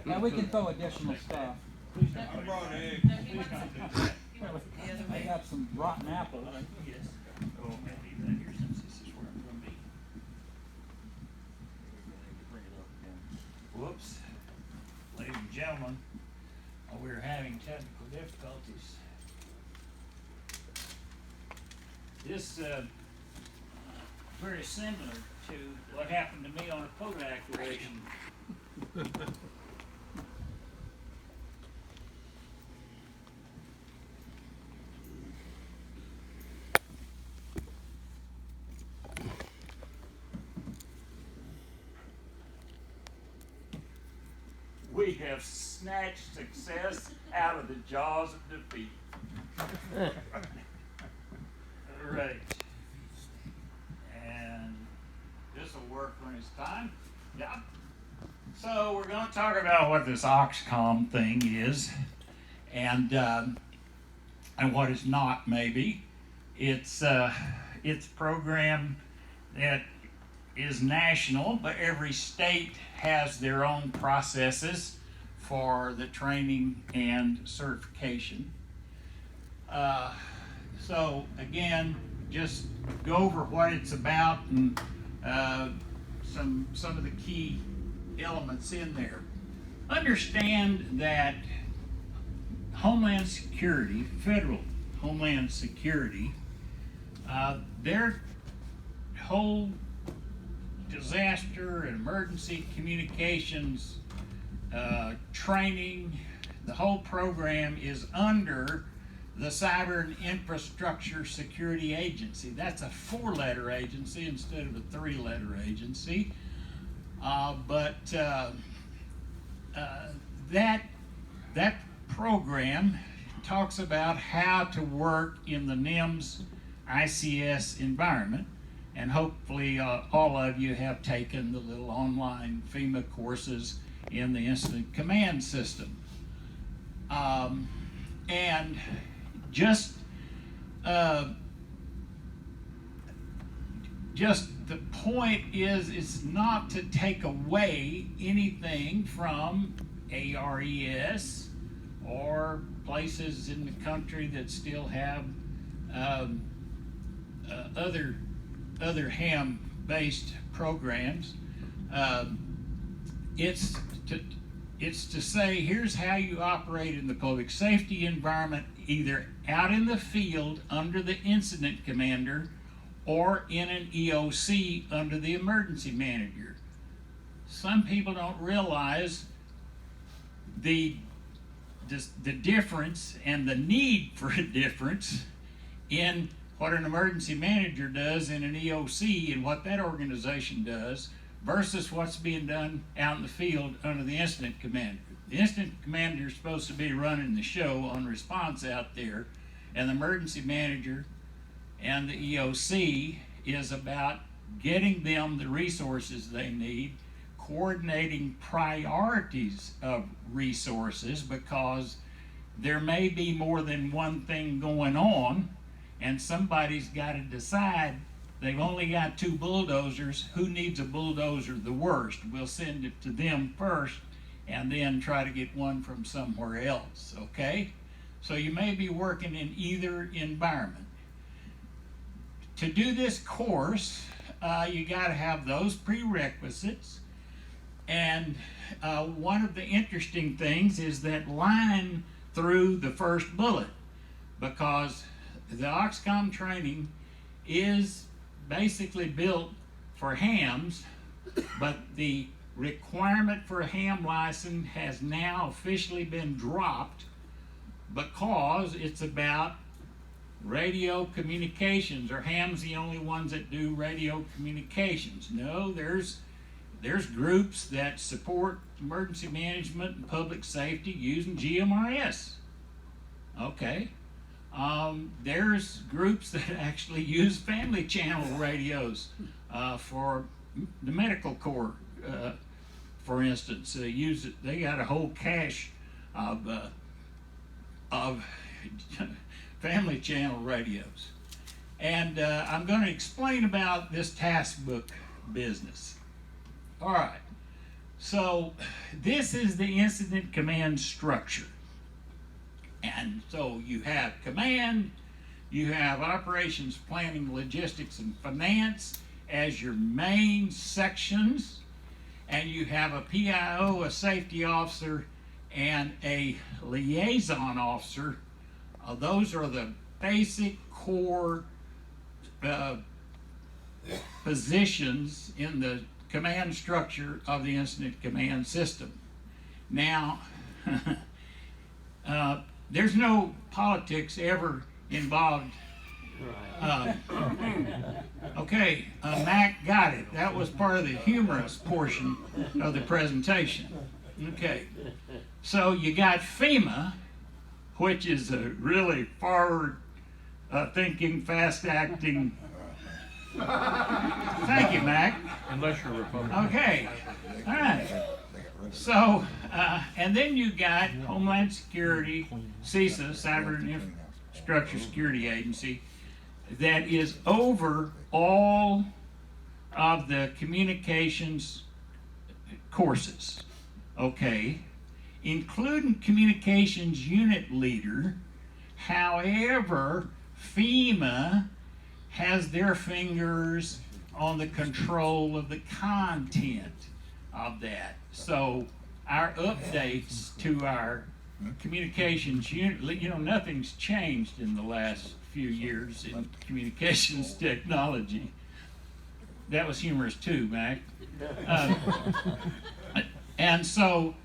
Now we can throw additional stuff. I brought eggs. Please don't do that. I got some rotten apples. Yes. Oh, maybe that here since this is where I'm gonna be. Bring it up again. Whoops. Ladies and gentlemen, we're having technical difficulties. This, very similar to what happened to me on a Kodak operation. We have snatched success out of the jaws of defeat. Right. And this will work when it's time. Yeah. So we're going to talk about what this AUXCOM thing is, and what it's not. Maybe it's a program that is national, but every state has their own processes for the training and certification. So again, just go over what it's about and some of the key elements in there. Understand that Homeland Security, federal Homeland Security, their whole disaster and emergency communications training, the whole program is under the Cyber and Infrastructure Security Agency. That's a 4-letter agency instead of a 3-letter agency. That program talks about how to work in the NIMS ICS environment, and hopefully all of you have taken the little online FEMA courses in the Incident Command System. And just the point is, it's not to take away anything from ARES or places in the country that still have other ham-based programs. It's to say, here's how you operate in the public safety environment, either out in the field under the incident commander or in an EOC under the emergency manager. Some people don't realize the difference and the need for a difference in what an emergency manager does in an EOC and what that organization does versus what's being done out in the field under the incident commander. The incident commander is supposed to be running the show on response out there, and the emergency manager and the EOC is about getting them the resources they need, coordinating priorities of resources, because there may be more than one thing going on, and somebody's got to decide. They've only got 2 bulldozers. Who needs a bulldozer the worst? We'll send it to them first and then try to get one from somewhere else, okay? So you may be working in either environment. To do this course, you got to have those prerequisites. And one of the interesting things is that line through the first bullet, because the AUXCOM training is basically built for hams, but the requirement for a ham license has now officially been dropped because it's about radio communications. Are hams the only ones that do radio communications? No, there's groups that support emergency management and public safety using GMRS. Okay. There's groups that actually use family channel radios for the medical corps, for instance. They use it. They got a whole cache of family channel radios. And I'm going to explain about this task book business. All right. So this is the incident command structure. And so you have command, you have operations, planning, logistics, and finance as your main sections, and you have a PIO, a safety officer, and a liaison officer. Those are the basic core positions in the command structure of the incident command system. Now, there's no politics ever involved. Okay, Mac got it. That was part of the humorous portion of the presentation. Okay, so you got FEMA, which is a really forward thinking, fast acting. Thank you, Mac. Unless you're Republican. Okay, all right. So, and then you got Homeland Security, CISA, Cyber and Infrastructure Security Agency, that is over all of the communications courses, okay, including communications unit leader. However, FEMA has their fingers on the control of the content of that. So our updates to our communications unit, you know, nothing's changed in the last few years in communications technology. That was humorous too, Mac. And so,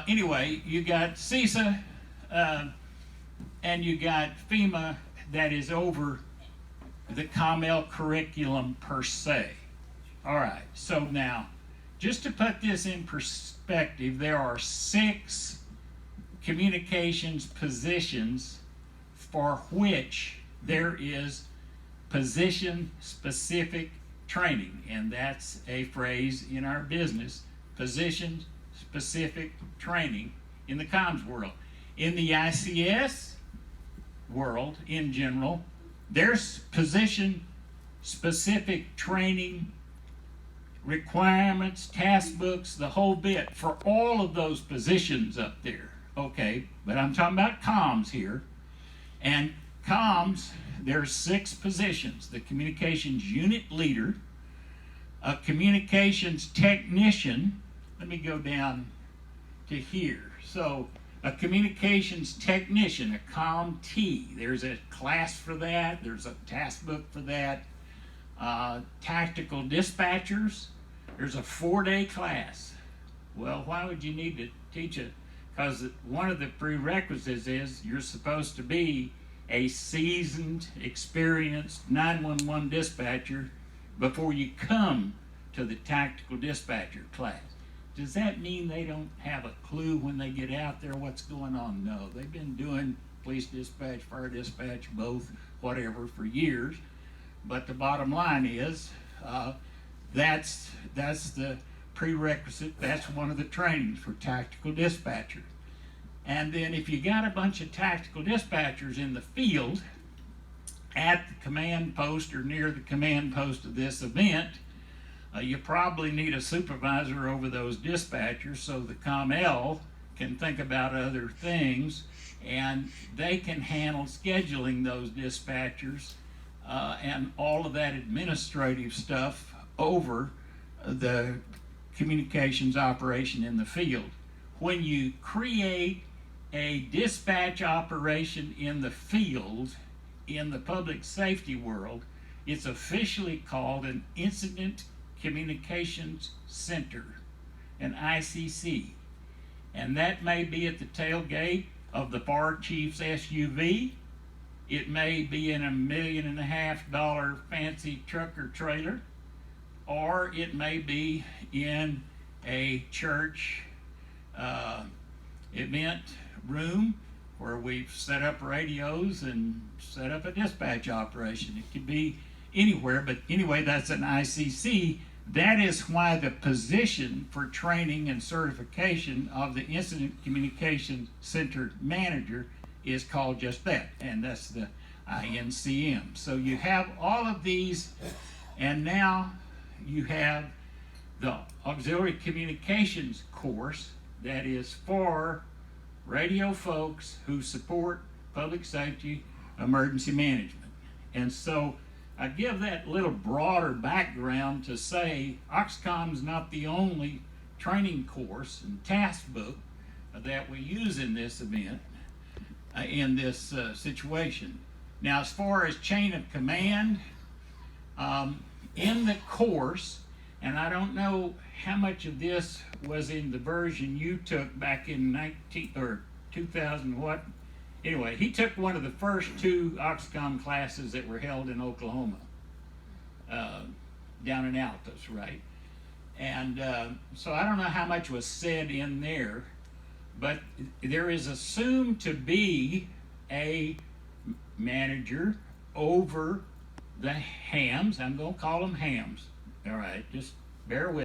anyway, you got CISA and you got FEMA that is over the COML curriculum per se. All right, so now, just to put this in perspective, there are 6 communications positions for which there is position-specific training, and that's a phrase in our business, position-specific training in the comms world. In the ICS world, in general, there's position-specific training requirements, task books, the whole bit for all of those positions up there. Okay, but I'm talking about comms here. And comms, there's 6 positions: the communications unit leader, a communications technician. Let me go down to here. So a communications technician, a COMT, there's a class for that, there's a task book for that. Tactical dispatchers, there's a 4-day class. Well, why would you need to teach it? Because one of the prerequisites is you're supposed to be a seasoned, experienced 911 dispatcher before you come to the tactical dispatcher class. Does that mean they don't have a clue when they get out there what's going on? No, they've been doing police dispatch, fire dispatch, both, whatever, for years. But the bottom line is, that's the prerequisite. That's one of the trainings for tactical dispatcher. And then if you got a bunch of tactical dispatchers in the field at the command post or near the command post of this event, you probably need a supervisor over those dispatchers so the COML can think about other things and they can handle scheduling those dispatchers and all of that administrative stuff over the communications operation in the field. When you create a dispatch operation in the field, in the public safety world, it's officially called an Incident Communications Center, an ICC. And that may be at the tailgate of the fire chief's SUV. It may be in $1.5 million fancy truck or trailer, or it may be in a church event room where we've set up radios and set up a dispatch operation. It could be anywhere, but anyway, that's an ICC. That is why the position for training and certification of the Incident Communication Center Manager is called just that, and that's the INCM. So you have all of these, and now you have the auxiliary communications course that is for radio folks who support public safety emergency management. And so I give that little broader background to say AUXCOM is not the only training course and task book that we use in this event, in this situation. Now, as far as chain of command, in the course, and I don't know how much of this was in the version you took back in 2000 what? Anyway, he took one of the first two AUXCOM classes that were held in Oklahoma, down in Altus, right? And so I don't know how much was said in there, but there is assumed to be a manager over the hams. I'm going to call them hams. All right, just bear with